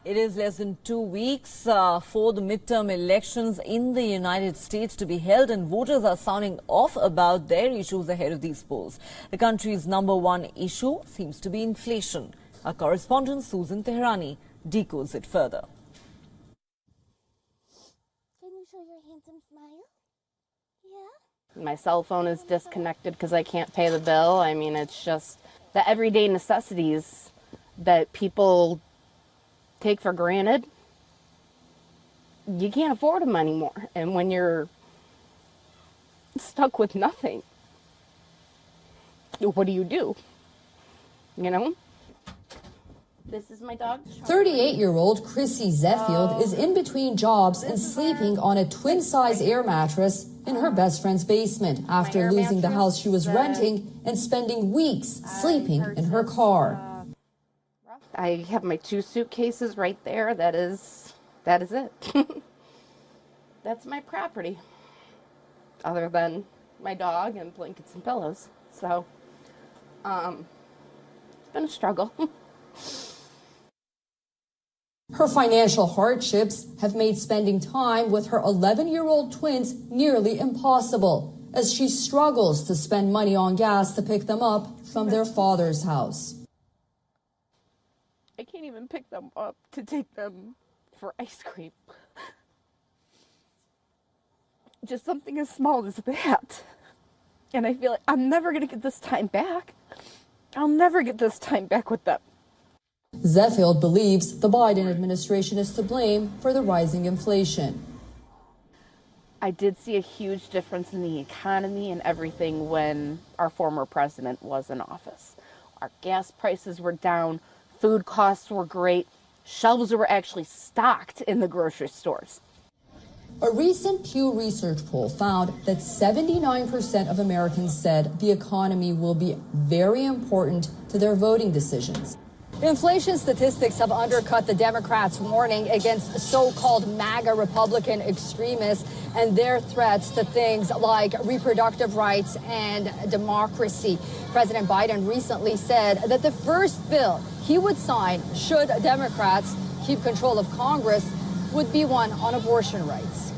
It is less than 2 weeks for the midterm elections in the United States to be held, and voters are sounding off about their issues ahead of these polls. The country's #1 issue seems to be inflation. Our correspondent Susan Tehrani decodes it further. Can you show your handsome smile? Yeah? My cell phone is disconnected because I can't pay the bill. I mean, it's just the everyday necessities that people take for granted. You can't afford them anymore. And when you're stuck with nothing, what do? You know? This is my dog. 38-year-old Chrissy Zeffield is in between jobs and sleeping on a twin-size air mattress in her best friend's basement after losing the house she was renting and spending weeks sleeping in her car. I have my 2 suitcases right there. That is it. That's my property. Other than my dog and blankets and pillows. So, it's been a struggle. Her financial hardships have made spending time with her 11-year-old twins nearly impossible, as she struggles to spend money on gas to pick them up from their father's house. I can't even pick them up to take them for ice cream. Just something as small as that. And I feel like I'm never going to get this time back. I'll never get this time back with them. Zeffield believes the Biden administration is to blame for the rising inflation. I did see a huge difference in the economy and everything when our former president was in office. Our gas prices were down. Food costs were great. Shelves were actually stocked in the grocery stores. A recent Pew Research poll found that 79% of Americans said the economy will be very important to their voting decisions. Inflation statistics have undercut the Democrats' warning against so-called MAGA Republican extremists and their threats to things like reproductive rights and democracy. President Biden recently said that the first bill he would sign, should Democrats keep control of Congress, would be one on abortion rights.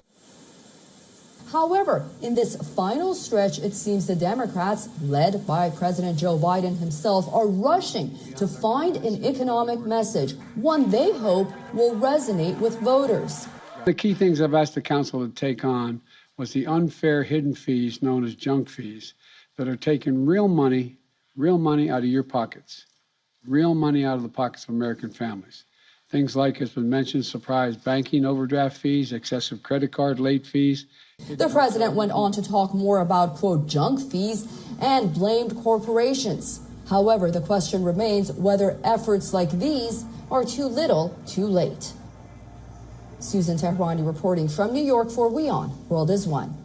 However, in this final stretch, it seems the Democrats, led by President Joe Biden himself, are rushing to find an economic message, one they hope will resonate with voters. The key things I've asked the council to take on was the unfair hidden fees known as junk fees that are taking real money out of your pockets, real money out of the pockets of American families. Things like, as been mentioned, surprise banking overdraft fees, excessive credit card late fees. The president went on to talk more about, quote, junk fees and blamed corporations. However, the question remains whether efforts like these are too little, too late. Susan Tehrani reporting from New York for WION World is One.